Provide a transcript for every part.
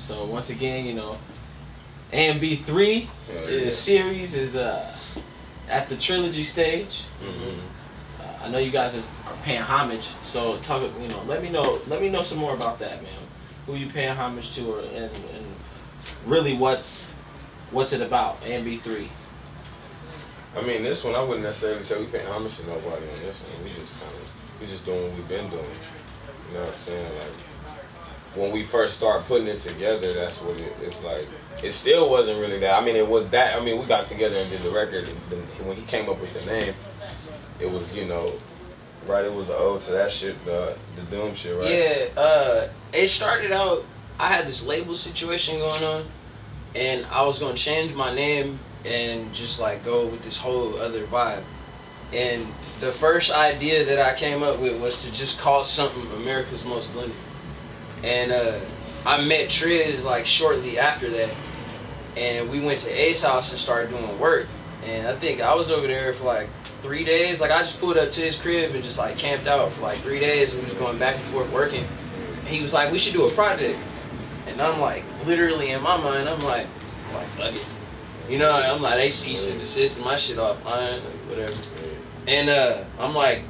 So once again, you know, AMB3, the series is at the trilogy stage. I know you guys are paying homage, so talk. You know, let me know some more about that, man. Who you paying homage to, and really what's it about? AMB3. I mean, this one I wouldn't necessarily say we paying homage to nobody on this one. We just doing what we've been doing. You know what I'm saying? Like when we first started putting it together, that's what it's like. It still wasn't really that. I mean, it was that. I mean, we got together and did the record. And when he came up with the name, it was, you know, right. It was an ode to that shit, the Doom shit, right? Yeah. It started out. I had this label situation going on, and I was gonna change my name and just like go with this whole other vibe. And the first idea that I came up with was to just call something America's Most Blended. And I met Trizz like shortly after that, and we went to A's house and started doing work. And I think I was over there for like 3 days. Like I just pulled up to his crib and just like camped out for like 3 days, and we was going back and forth working. And he was like, we should do a project. And I'm like, literally in my mind, I'm like fuck it. You know, I'm like, they cease and desist and my shit offline, like, whatever. And I'm like,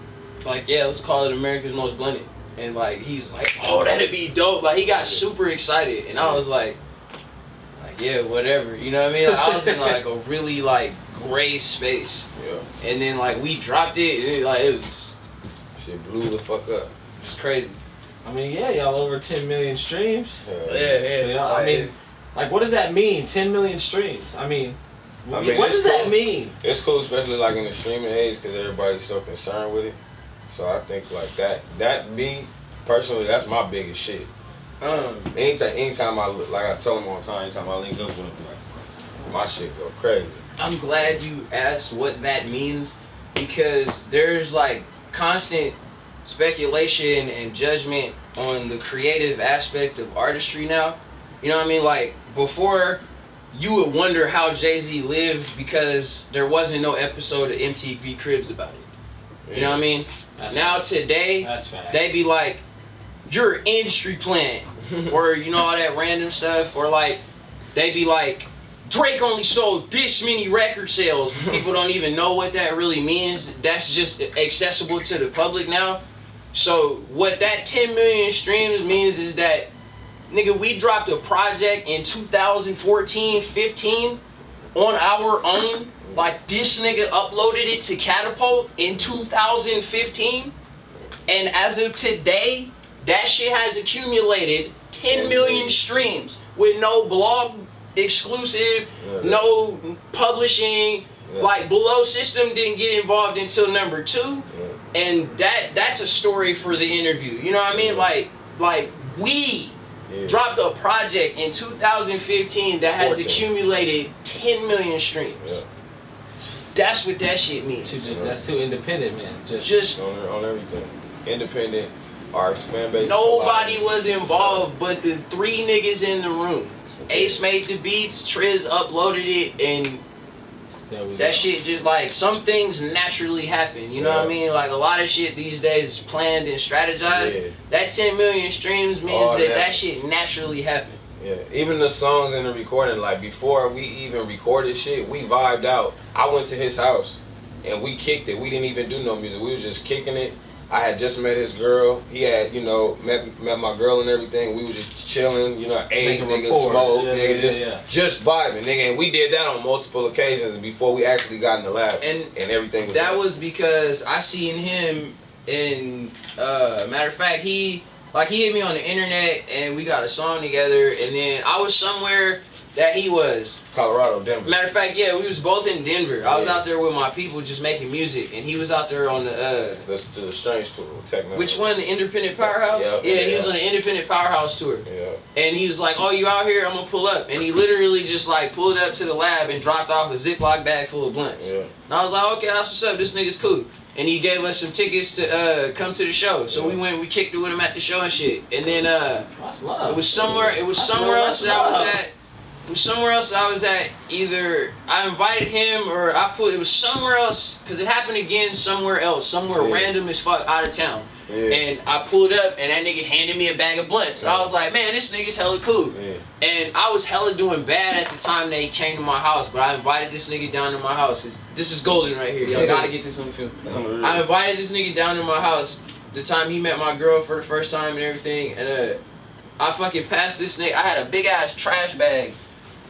yeah, let's call it America's Most Blended. And like, he's like, oh, that'd be dope. Like, he got super excited. And I was like, yeah, whatever. You know what I mean? Like, I was in like a really like gray space. Yeah. And then like, we dropped it, and it was... Shit blew the fuck up. It's crazy. I mean, yeah, y'all over 10 million streams. Yeah. So, y'all, I mean, like, what does that mean? 10 million streams. I mean what does that mean? It's cool, especially like in the streaming age, because everybody's so concerned with it. So I think like that me personally, that's my biggest shit. Anytime I look, like I told him all the time, anytime I link up with him, like my shit go crazy. I'm glad you asked what that means, because there's like constant speculation and judgment on the creative aspect of artistry now. You know what I mean? Like before, you would wonder how Jay-Z lived because there wasn't no episode of MTV Cribs about it. You know what I mean? Now today, they be like, you're an industry plant, or you know, all that random stuff, or like they be like, Drake only sold this many record sales. People don't even know what that really means. That's just accessible to the public now. So what that 10 million streams means is that, nigga, we dropped a project in 2014, 15 on our own. Like, this nigga uploaded it to Catapult in 2015. And as of today, that shit has accumulated 10 million streams with no blog exclusive, no publishing. Like, Below System didn't get involved until number 2. And that's a story for the interview. You know what I mean? Like we dropped a project in 2015 that has accumulated 10 million streams. That's what that shit means. That's too independent, man. Just on everything. Independent, our fan base. Nobody was involved but the 3 niggas in the room. Ace made the beats, Trizz uploaded it, and that shit just like, some things naturally happen. You know what I mean? Like a lot of shit these days is planned and strategized. That 10 million streams means that shit naturally happened. Yeah, even the songs in the recording, like before we even recorded shit, we vibed out. I went to his house and we kicked it. We didn't even do no music. We was just kicking it. I had just met his girl. He had, you know, met my girl and everything. We was just chilling, you know, ate, nigga, smoke, just vibing, nigga. And we did that on multiple occasions before we actually got in the lab, and everything was that was because I seen him in, matter of fact, he hit me on the internet and we got a song together, and then I was somewhere that he was. Colorado, Denver. Matter of fact, yeah, we was both in Denver. I was out there with my people just making music, and he was out there on the Strange tour, technically. Which one? The Independent Powerhouse? Yeah, he was on the Independent Powerhouse tour. Yeah. And he was like, oh, you out here? I'm gonna pull up. And he literally just like pulled up to the lab and dropped off a Ziploc bag full of blunts. Yeah. And I was like, okay, that's what's up. This nigga's cool. And he gave us some tickets to come to the show. So we went, we kicked it with him at the show and shit. And then it was somewhere else that I was at. somewhere else I was at. Either I invited him or it was somewhere else, because it happened again somewhere else, somewhere random as fuck out of town. And I pulled up and that nigga handed me a bag of blunts. I was like, man, this nigga's hella cool. And I was hella doing bad at the time that he came to my house, but I invited this nigga down to my house, because this is golden right here. Y'all gotta get this on the film. I invited this nigga down to my house the time he met my girl for the first time and everything, and I fucking passed this nigga. I had a big ass trash bag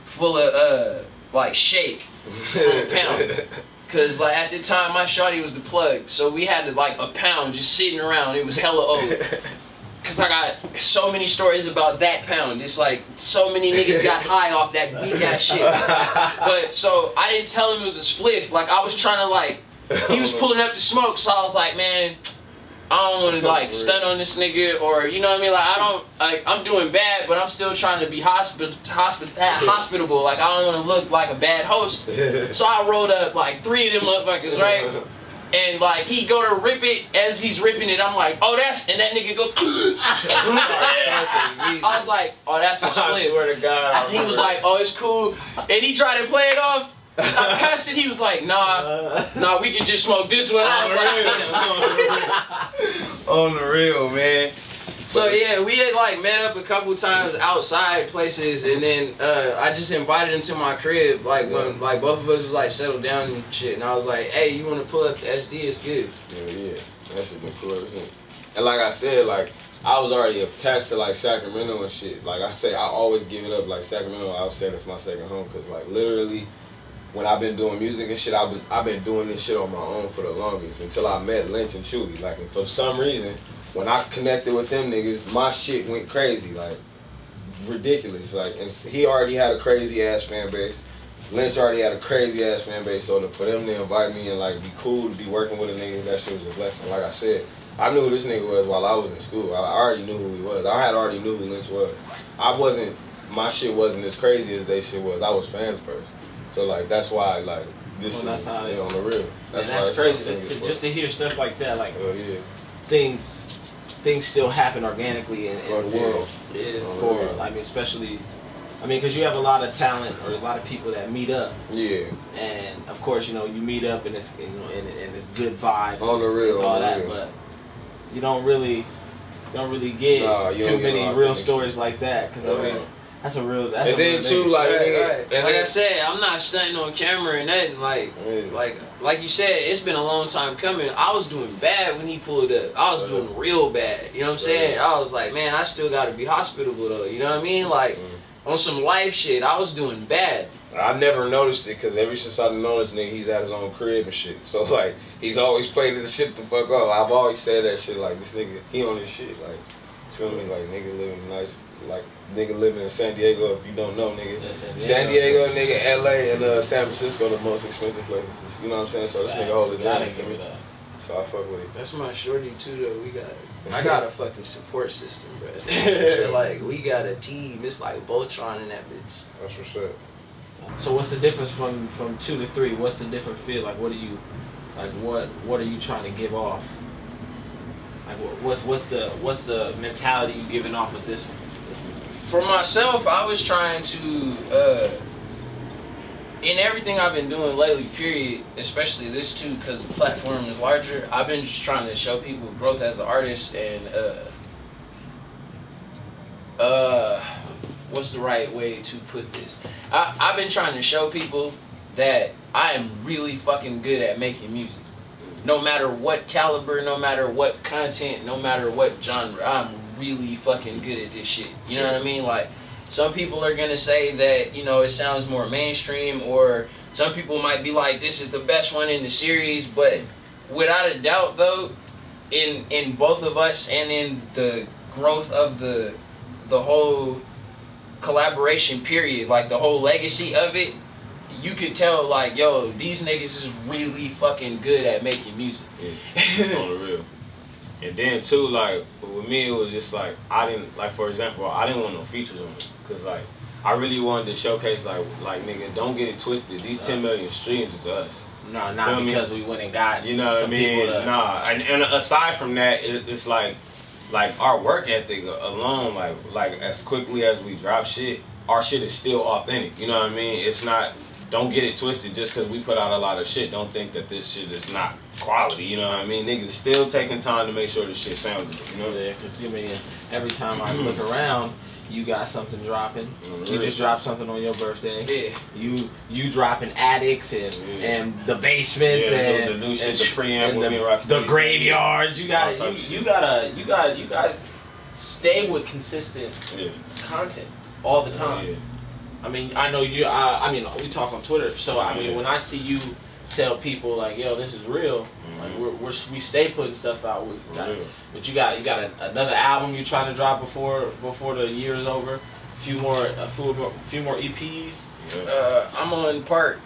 full of like shake for a pound. Cause like at the time my shawty was the plug, so we had like a pound just sitting around. It was hella old. Cause I got so many stories about that pound. It's like so many niggas got high off that weak ass shit. But so I didn't tell him it was a spliff. Like I was trying to like, he was pulling up to smoke, so I was like, man, I don't want to like stun on this nigga, or you know what I mean. Like I'm doing bad, but I'm still trying to be hospitable. Like I don't want to look like a bad host. So I rolled up like 3 of them motherfuckers, right? And like he go to rip it, as he's ripping it, I'm like, oh that's, and that nigga go. I was like, oh that's a split. I swear to God. He was like, oh it's cool, and he tried to play it off. I passed it. He was like, nah, we can just smoke this one. I was like, on the real, man. So yeah, we had like met up a couple times outside places, and then I just invited him to my crib, like when like both of us was like settled down and shit, and I was like, hey, you want to pull up the SD? It's good. Yeah, that shit been cool ever since. And like I said, like I was already attached to like Sacramento and shit. Like I say, I always give it up. Like Sacramento, I would say that's my second home, cause like literally, when I've been doing music and shit, I've been doing this shit on my own for the longest until I met Lynch and Chuwee. Like, and for some reason, when I connected with them niggas, my shit went crazy, like ridiculous. Like, and he already had a crazy ass fan base. Lynch already had a crazy ass fan base. So for them to invite me and like be cool to be working with a nigga, that shit was a blessing. Like I said, I knew who this nigga was while I was in school. I already knew who he was. I had already knew who Lynch was. My shit wasn't as crazy as they shit was. I was fans first. So like that's why like this is on the real. That's crazy. Just to hear stuff like that, like things still happen organically in the world. I mean, especially, because you have a lot of talent or a lot of people that meet up. Yeah. And of course, you meet up and it's and it's good vibes. On the real. It's all that, but you don't really get too many real stories like that, because that's a real. And then too, like, right. And like I said, I'm not stunting on camera and nothing. Like you said, it's been a long time coming. I was doing bad when he pulled up. I was doing real bad. You know what I'm saying? I was like, man, I still gotta be hospitable though. You know what I mean? Like on some life shit, I was doing bad. I never noticed it, because ever since I've known this nigga, he's at his own crib and shit. So like, he's always played the shit the fuck off. I've always said that shit, like, this nigga, he on this shit, like, feel me? Like, nigga living nice, like, nigga living in San Diego, if you don't know, nigga. San Diego, nigga, LA, and San Francisco, the most expensive places. You know what I'm saying? So this nigga hold it down. So I fuck with it. That's my shorty too, though. I got a fucking support system, bro. Like, we got a team. It's like Voltron in that bitch. That's what's up. So what's the difference from 2 to 3? What's the different feel? Like, what are you trying to give off? Like, what's the mentality you giving off with this one? For myself, I was trying to, in everything I've been doing lately, period, especially this too, because the platform is larger, I've been just trying to show people growth as an artist and, what's the right way to put this? I've been trying to show people that I am really fucking good at making music. No matter what caliber, no matter what content, no matter what genre, I'm really fucking good at this shit. You know what I mean? Like, some people are gonna say that, it sounds more mainstream, or some people might be like, this is the best one in the series, but without a doubt though, in both of us and in the growth of the whole collaboration period, like the whole legacy of it, you could tell, like, yo, these niggas is really fucking good at making music. Yeah. On the real. And then too, like, with me, it was just like, for example, I didn't want no features on it, because like, I really wanted to showcase, like nigga, don't get it twisted. These 10 million streams is us. No, not because we went and got, you know what I mean? Nah, and aside from that, it's like our work ethic alone, like as quickly as we drop shit, our shit is still authentic. You know what I mean? It's not. Don't get it twisted. Just because we put out a lot of shit, don't think that this shit is not quality. You know what I mean? Niggas still taking time to make sure this shit sounds good. You know? Yeah, because I mean, every time I look around, you got something dropping. You just dropped something on your birthday. Yeah. You dropping Addicts and the basements and the new shit, the preamp, and the graveyards. You guys stay with consistent content all the time. Yeah. I mean, I know you. I mean, we talk on Twitter, so I mean, when I see you tell people like, "Yo, this is real," like we stay putting stuff out. But you got another album you're trying to drop before the year is over. A few more EPs. Yeah. I'm on part.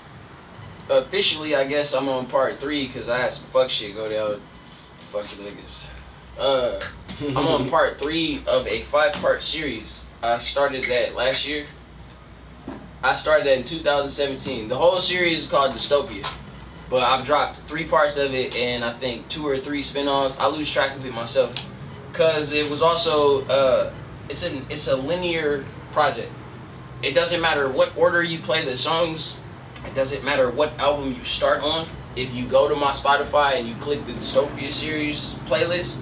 Officially, I guess I'm on part 3 because I had some fuck shit go down. Fucking niggas. I'm on part 3 of a 5-part series. I started that last year. I started that in 2017. The whole series is called Dystopia, but I've dropped 3 parts of it and I think 2 or 3 spin-offs. I lose track of it myself because it was also it's a linear project. It doesn't matter what order you play the songs. It doesn't matter what album you start on. If you go to my Spotify and you click the Dystopia series playlist,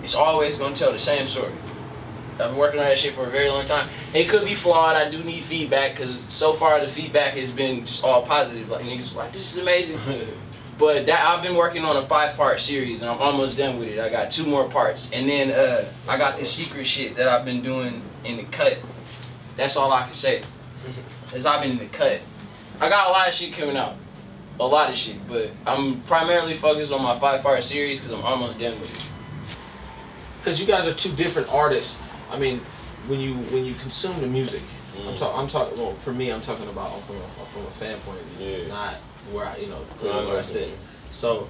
it's always gonna tell the same story. I've been working on that shit for a very long time. It could be flawed. I do need feedback because so far the feedback has been just all positive. Like niggas like, this is amazing. But that I've been working on a 5-part series and I'm almost done with it. I got 2 more parts, and then I got this secret shit that I've been doing in the cut. That's all I can say. Cause I've been in the cut. I got a lot of shit coming out, a lot of shit, but I'm primarily focused on my 5-part series because I'm almost done with it. Because you guys are 2 different artists. I mean, when you consume the music, I'm talking. Well, for me, I'm talking about from a fan point of view, not where I sit. So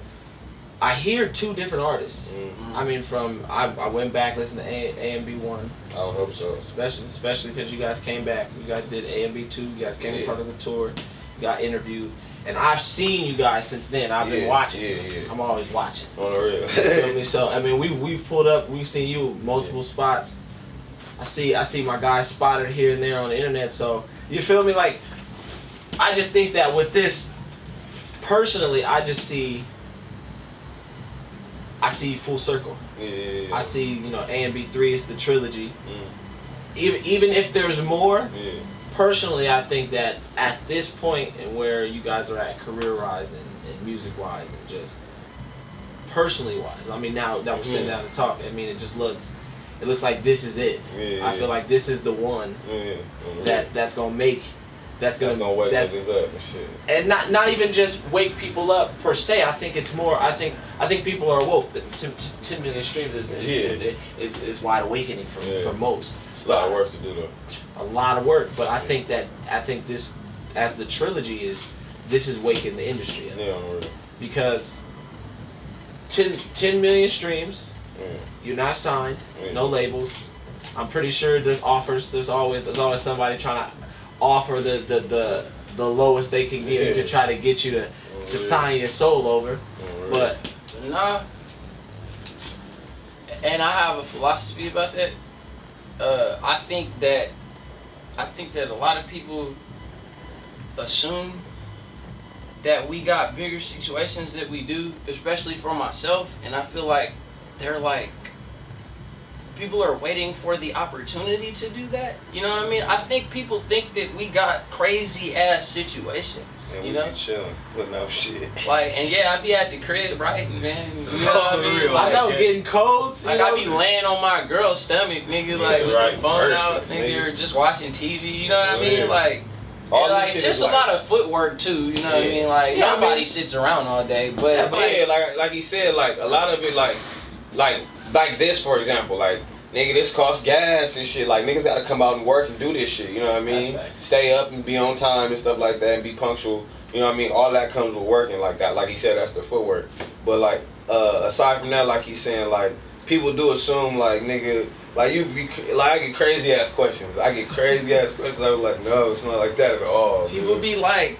I hear 2 different artists. I mean, I went back listened to A&B1. I hope so. Especially because you guys came back. You guys did A&B2. You guys came part of the tour. You got interviewed. And I've seen you guys since then. I've been watching. Yeah. I'm always watching. On the real. You feel me? So I mean, we pulled up. We've seen you multiple spots. I see my guys spotted here and there on the internet. So you feel me? Like, I just think that with this, personally, I see full circle. Yeah. I see A&B3 is the trilogy. Even if there's more. Personally, I think that at this point and where you guys are at career-wise and music-wise and just personally-wise, I mean, now that we're sitting down to talk, I mean, it looks like this is it. I feel like this is the one that's gonna wake niggas up and shit. And not even just wake people up per se. I think it's more. I think people are woke. 10 million streams is wide awakening for most. It's a lot of work to do though. A lot of work, but I think this, as the trilogy this is waking the industry up. Yeah, really. Because 10 million streams, you're not signed, no labels. I'm pretty sure there's offers. There's always somebody trying to offer the lowest they can get to try to get you to sign your soul over. But nah. And I have a philosophy about that. I think that a lot of people assume that we got bigger situations that we do, especially for myself, and I feel like they're like, people are waiting for the opportunity to do that. You know what I mean? I think people think that we got crazy ass situations. And you we know, be chilling, putting out shit. Like, and yeah, I be at the crib, right, man. You know what I mean? I know, getting colds. Like, I be laying on my girl's stomach, nigga, like with the phone out, nigga, or just watching TV. You know what I mean? Like, there's a lot of footwork too. You know what I mean? Like, nobody sits around all day, but like he said, like a lot of it, like this, for example, like. Nigga, this costs gas and shit. Like, niggas gotta come out and work and do this shit, you know what I mean? Stay up and be on time and stuff like that and be punctual, you know what I mean? All that comes with working like that. Like he said, that's the footwork. But, like, aside from that, like he's saying, like, people do assume, like, nigga, like, I get crazy-ass questions. I was like, no, it's not like that at all. People be like,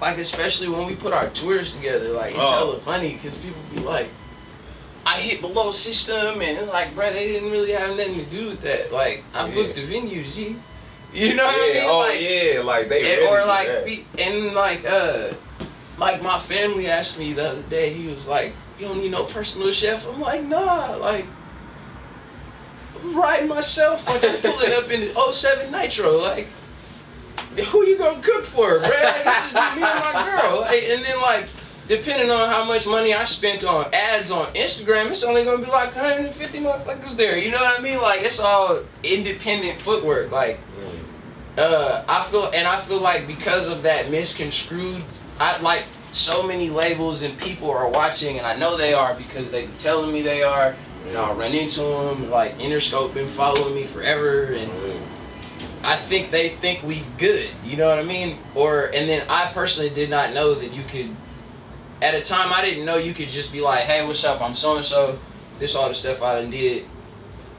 especially when we put our tours together, like, it's hella funny because people be like, I hit below system and like, bro, they didn't really have nothing to do with that. Like, I booked the venue, G. You know what I mean? Oh like, yeah, like they and, really or do like that. and like my family asked me the other day. He was like, "You don't need no personal chef." I'm like, "Nah, like I'm riding myself. Like I'm pulling up in the '07 Nitro. Like who you gonna cook for, bro? Like, it just be me and my girl. Like, and then like depending on how much money I spent on ads on Instagram, it's only gonna be like 150 motherfuckers there. You know what I mean? Like it's all independent footwork. Like I feel like because of that misconstrued, I like so many labels and people are watching, and I know they are because they be telling me they are. And I'll run into them. Like Interscope been following me forever, and I think they think we good. You know what I mean? And then I personally did not know that you could. At a time, I didn't know you could just be like, "Hey, what's up? I'm so and so. This all the stuff I done did.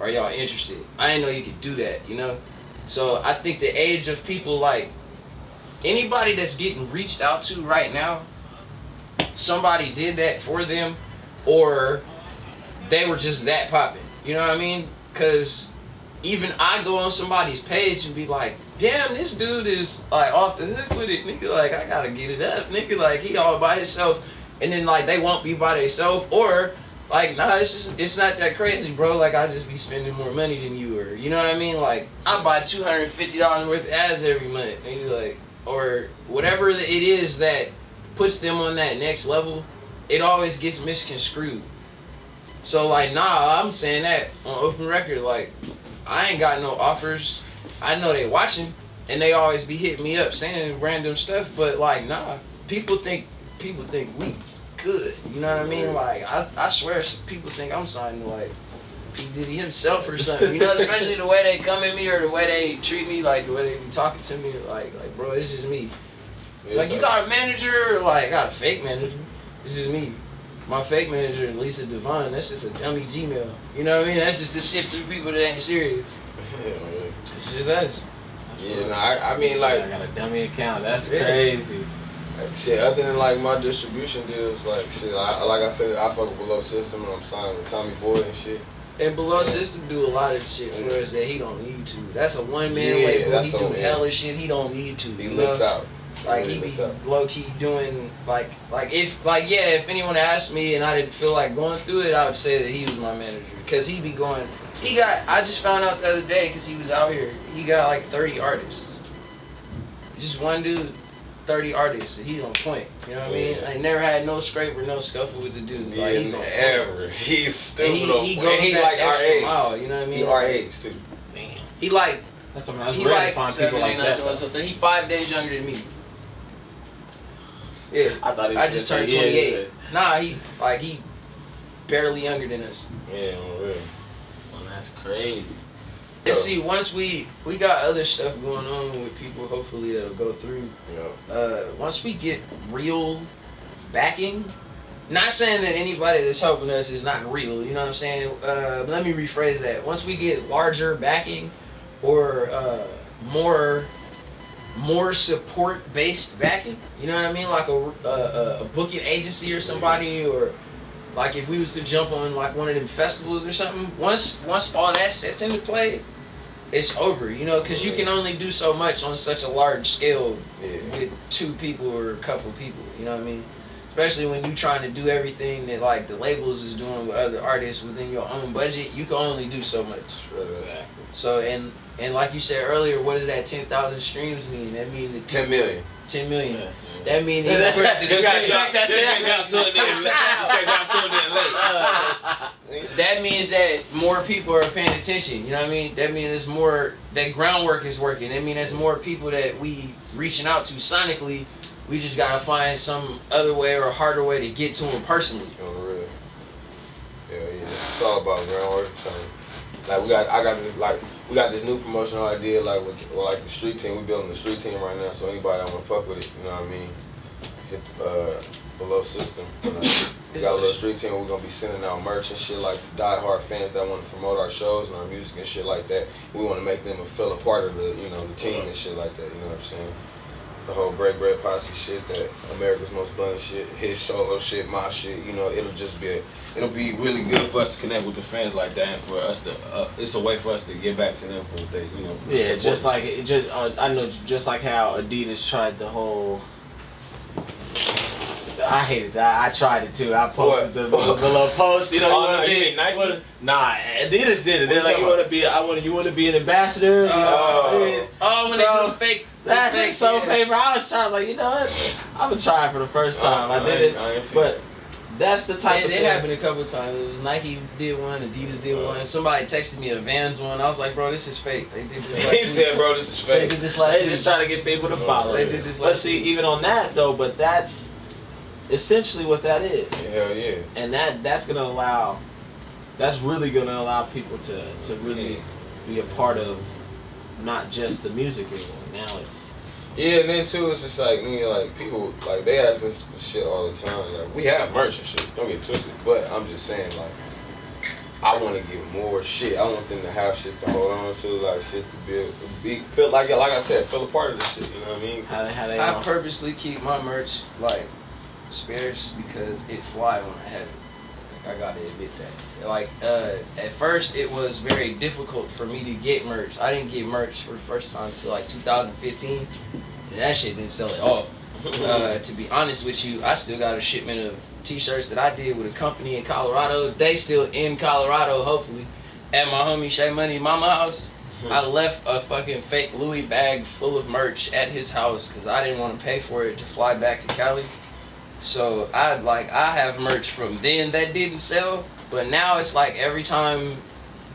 Are y'all interested?" I didn't know you could do that. You know. So I think the age of people, like anybody that's getting reached out to right now, somebody did that for them, or they were just that popping. You know what I mean? Because even I go on somebody's page and be like, "Damn, this dude is like off the hook with it, nigga. Like I gotta get it up, nigga. Like he all by himself," and then like they won't be by themselves, or like, nah, it's not that crazy, bro. Like, I just be spending more money than you, or you know what I mean? Like, I buy $250 worth of ads every month, and like, or whatever it is that puts them on that next level. It always gets misconstrued. So like, nah, I'm saying that on open record. Like, I ain't got no offers. I know they watching, and they always be hitting me up saying random stuff. But like, nah, people think we good, you know what I mean? Like I swear people think I'm signing to like P. Diddy himself or something, you know, especially the way they come at me or the way they treat me, like the way they be talking to me, like bro, it's just me. Like you got a manager, or like I got a fake manager. It's just me. My fake manager is Lisa Devine. That's just a dummy Gmail. You know what I mean? That's just to sift through people that ain't serious. It's just us. Yeah, no, I mean like I got a dummy account. That's crazy. Shit, other than like my distribution deals, like shit, like I said, I fuck with Below System and I'm signed with Tommy Boy and shit. And Below System do a lot of shit for us that he don't need to. That's a one-man label. He do hella shit he don't need to. He looks out. Like he be low-key doing like if anyone asked me and I didn't feel like going through it, I would say that he was my manager, because he be going. I just found out the other day because he was out here. He got like 30 artists. Just one dude. 30 artists, and he's on point. You know what I mean? I never had no scrape or no scuffle with the dude. Like he's on point. He's stupid on he point. goes He that like our extra age. mile, you know what I mean? He our age too. Damn. He like That's something that's he rare like to find people like that. He 5 days younger than me. Yeah. I thought he was just turned 28. Nah, he barely younger than us. Yeah, on real. Well, that's crazy. And see, once we got other stuff going on with people, hopefully that'll go through. Yeah. Once we get real backing, not saying that anybody that's helping us is not real, you know what I'm saying? Let me rephrase that. Once we get larger backing, or more support-based backing, you know what I mean? Like a booking agency or somebody, or like if we was to jump on like one of them festivals or something. Once all that sets into play, it's over, you know, because you can only do so much on such a large scale with 2 people or a couple people, you know what I mean? Especially when you're trying to do everything that like the labels is doing with other artists within your own budget, you can only do so much. So and like you said earlier, what does that 10,000 streams mean? That means 10 million. 10 million. Yeah. That means You gotta check that shit out. That means that more people are paying attention. You know what I mean? That means there's more. That groundwork is working. That means there's more people that we reaching out to sonically. We just gotta find some other way or a harder way to get to them personally. On real. Yeah. It's all about groundwork. Like we got this new promotional idea, like with like the street team. We building the street team right now, so anybody that wanna fuck with it, you know what I mean, hit Below System. We got a little street team. We're gonna be sending out merch and shit like to diehard fans that want to promote our shows and our music and shit like that. We want to make them feel a part of the the team and shit like that. You know what I'm saying? the whole Break Bread Posse shit, that America's Most Blunt shit, his solo shit, my shit, you know, it'll be really good for us to connect with the fans like that, and for us to, it's a way for us to get back to them for what they, you know. Yeah, just like I know, just like how Adidas tried the whole. I hated that. I tried it too. I posted the little post. You know, you mean Nike? Nah, Adidas did it. They're like, you want to be an ambassador. When they do the fake. That's just so favorite. I was trying, like, you know what? I'm gonna try it for the first time. I did it, but that's the type of thing. It happened a couple of times. It was Nike did one, Adidas did one. Somebody texted me a Vans one. I was like, bro, this is fake. They did this last He said, bro, this is fake. They did this last They just trying to get people to follow. They did this Let's see, even on that though, but that's essentially what that is. Hell yeah. And that's really gonna allow people to really be a part of not just the music anymore. Now it's and then too, it's just like, you know, like people, like they ask us for shit all the time. Like we have merch and shit. Don't get twisted, but I'm just saying, like, I want to get more shit. I want them to have shit to hold on to, like shit to feel like I said, feel a part of this shit. You know what I mean? I purposely keep my merch like sparse because it fly when I have it. I gotta admit that. Like, at first it was very difficult for me to get merch. I didn't get merch for the first time until like 2015, and that shit didn't sell at all. To be honest with you, I still got a shipment of t-shirts that I did with a company in Colorado. They still in Colorado, hopefully, at my homie Shay Money Mama house. I left a fucking fake Louis bag full of merch at his house because I didn't want to pay for it to fly back to Cali. So I have merch from then that didn't sell, but now it's like every time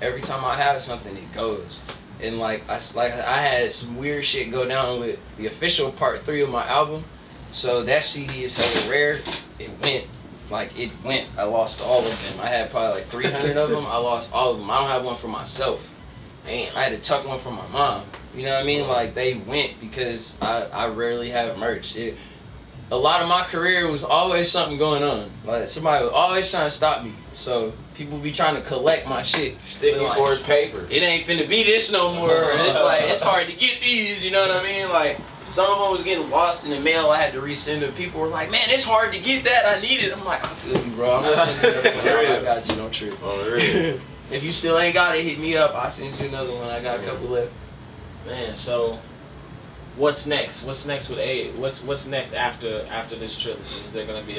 I have something, it goes. And I had some weird shit go down with the official part 3 of my album. So that CD is hella rare. It went. I lost all of them. I had probably like 300 of them. I lost all of them. I don't have one for myself. Damn. I had to tuck one from my mom. You know what I mean? Like, they went because I rarely have merch. A lot of my career was always something going on. Like, somebody was always trying to stop me. So people be trying to collect my shit. Sticky for his paper. It ain't finna be this no more. And it's like, it's hard to get these, you know what I mean? Like, some of them was getting lost in the mail. I had to resend them. People were like, man, it's hard to get that. I need it. I'm like, I feel you, bro. I'm gonna send you another one. I got you, don't trip. If you still ain't got it, hit me up. I'll send you another one. I got a couple left. Man, so what's next? What's next with A? What's next after this trilogy? Is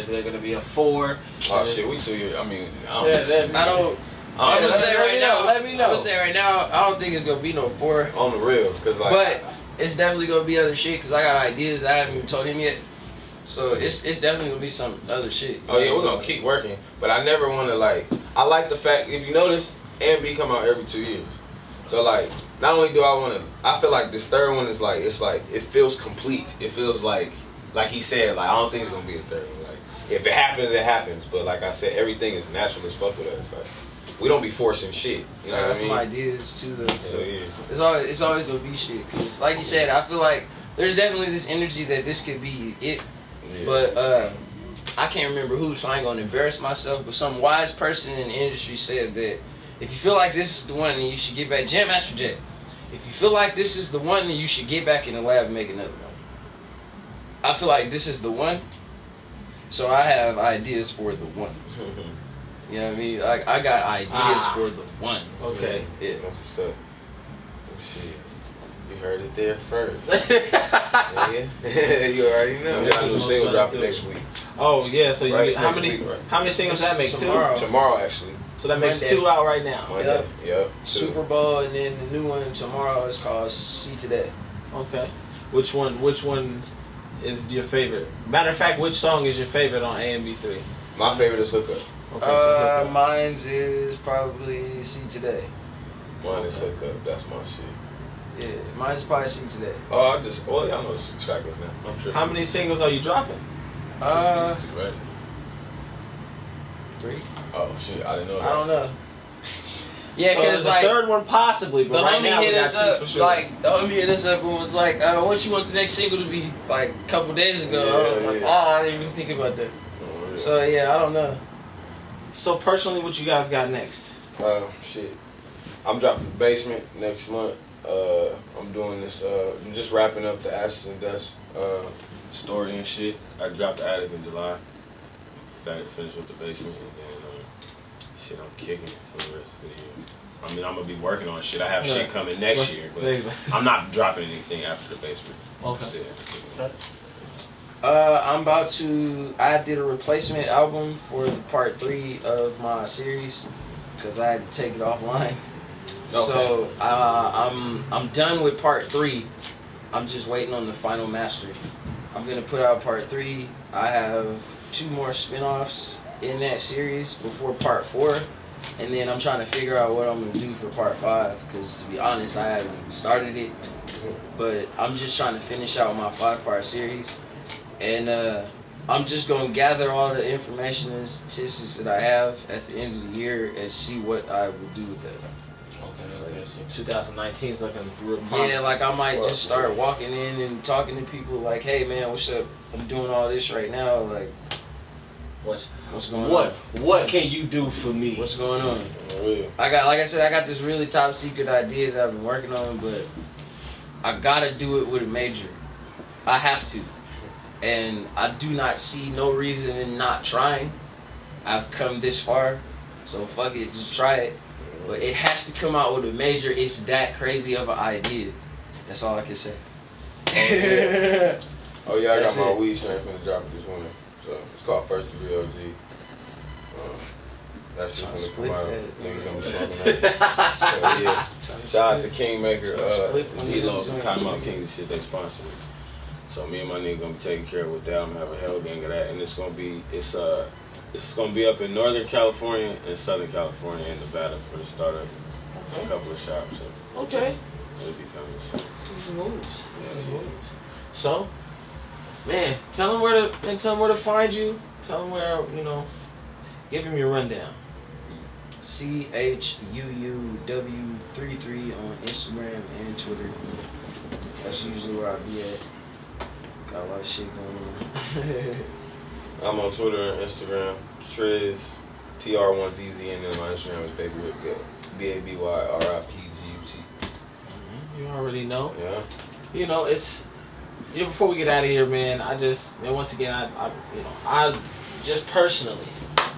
there gonna be a 4? Oh shit, we 2 years. I mean, I'm gonna say right now. Let me know. I'm gonna say right now. I don't think it's gonna be no 4. On the real, cause like. But it's definitely gonna be other shit. Cause I got ideas I haven't even told him yet. So it's definitely gonna be some other shit. Oh yeah, we're gonna keep working. But I never wanna I like the fact, if you notice, A&B come out every 2 years. So like, not only do I feel like this third one is like, it feels complete. It feels like he said, like, I don't think it's gonna be a third one. Like, if it happens, it happens. But like I said, everything is natural as fuck with us. Like, we don't be forcing shit. You know what I mean? Some ideas too, though. So yeah. It's always gonna be shit. Cause like you said, I feel like there's definitely this energy that this could be it. Yeah. But I can't remember who, so I ain't gonna embarrass myself. But some wise person in the industry said that if you feel like this is the one, then you should get back. Jam Master Jet. If you feel like this is the one, then you should get back in the lab and make another one. I feel like this is the one, so I have ideas for the one. You know what I mean? Like, I got ideas for the one. Okay. Yeah. That's what's up. Oh shit. You heard it there first. Yeah. You already know. We got a new single dropping next week. Oh yeah. So right, how many singles that make? Tomorrow. 2? Tomorrow actually. So that makes Monday. 2 out right now. Monday. Yep. Super Bowl, and then the new one tomorrow is called See Today. Okay. Which one is your favorite? Matter of fact, which song is your favorite on A&B 3? My favorite is Hook Up. Okay, so Hook Up. Mine's is probably See Today. Mine is Hook Up. That's my shit. Yeah, mine's probably See Today. Oh, y'all know this track is now. I'm sure. How many singles are you dropping? Just these 2, right? 3. Oh shit, I didn't know that. I don't know. Yeah, so because the third one possibly, but right now we got 2 for sure. Like, the homie hit us up and was like, what you want the next single to be? Like, a couple days ago. Yeah, I was like, I didn't even think about that. Oh, yeah. So, yeah, I don't know. So, personally, what you guys got next? Shit. I'm dropping The Basement next month. I'm doing this. I'm just wrapping up the Ashes and Dust story and shit. I dropped the Attic in July. Finished with the Basement, and then shit, I'm kicking it for the rest of the year. I mean, I'm gonna be working on shit. I have shit coming next year, but I'm not dropping anything after the Basement. Okay. I'm about to. I did a replacement album for the part 3 of my series because I had to take it offline. Okay. So I'm done with part 3. I'm just waiting on the final master. I'm gonna put out part 3. I have 2 more spin-offs in that series before part 4, and then I'm trying to figure out what I'm gonna do for part 5. Because to be honest, I haven't started it, but I'm just trying to finish out my 5-part series. And I'm just going to gather all the information and statistics that I have at the end of the year and see what I will do with that. Okay. So 2019 is looking real promising. Yeah, like I might just start walking in and talking to people like, hey man, what's up? I'm doing all this right now. Like, what's going on? What can you do for me? What's going on? I got this really top secret idea that I've been working on, but I gotta do it with a major. I have to. And I do not see no reason in not trying. I've come this far, so fuck it, just try it. But it has to come out with a major. It's that crazy of an idea. That's all I can say. Oh yeah, I got my weed strain finna drop it this winter. So it's called First Degree OG. That's just gonna come out. Niggas gonna be smoking that. So yeah, shout out to Kingmaker, D-Lo, Cottonmouth King, the shit they sponsored. So me and my nigga gonna be taking care of with that. I'm gonna have a hell gang of that, and it's gonna be up in Northern California and Southern California and Nevada for the start of a couple of shops. So okay. It'll be coming soon. These moves. So, man, tell them where to find you. Tell them where, give them your rundown. CHUUW33 on Instagram and Twitter. That's usually where I be at. Got a lot of shit going on. I'm on Twitter and Instagram, Trizz, TR1ZZ, and then my Instagram is BABYRIPGUT. You already know. Yeah. It's before we get out of here, man. Once again, I just personally,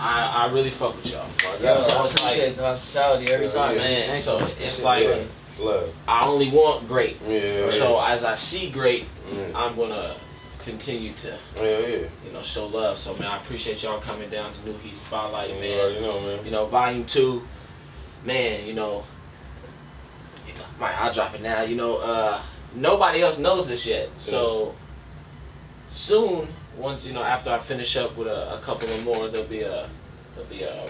I really fuck with y'all. Yeah, so I appreciate the hospitality every time, man. So it's like. It's love. I only want great. Yeah. So as I see great, I'm gonna continue to show love. So man, I appreciate y'all coming down to New Heat Spotlight, man. You already know, man. Volume 2, man. I'll drop it now. Nobody else knows this yet. So soon, once after I finish up with a couple of more, there'll be a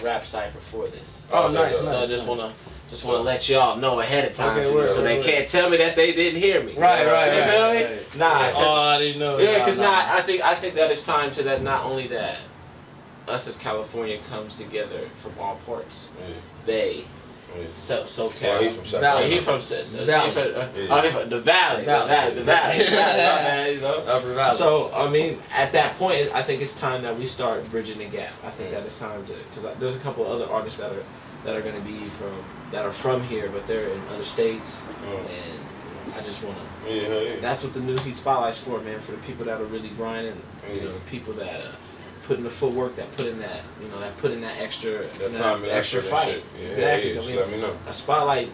rap cipher for this. Oh, nice. So I just wanna let y'all know ahead of time, so they can't tell me that they didn't hear me. Right. You feel me? Nah. I didn't know. Yeah, because I think that it's time to that. Not only that, us as California comes together from all parts. Bay, SoCal. He's from South. He's from the Valley. The Valley. Upper Valley. So at that point, I think it's time that we start bridging the gap. I think that it's time to, because there's a couple of other artists that are going to be from here, but they're in other states, and I just want to. Yeah. That's what the New Heat Spotlight's for, man. For the people that are really grinding, the people that put in the footwork, that put in that, that put in that extra, extra fight. Yeah, exactly. Just let me know. A spotlight,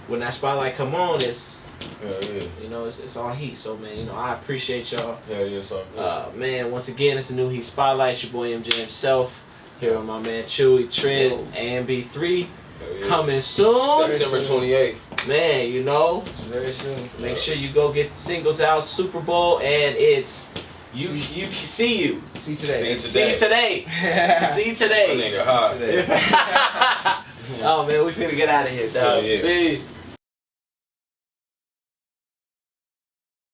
when that spotlight come on, it's. It's all heat. So man, I appreciate y'all. Man, once again, it's the New Heat Spotlight. It's your boy MJ himself. Here with my man Chuwee, Trizz, AMB3. Coming soon. September 28th. Man, It's very soon. Make sure you go get the singles out. Super Bowl, and it's see you. See today. See today. See today. Nigga hot. Oh man, we finna get out of here, dog. Peace.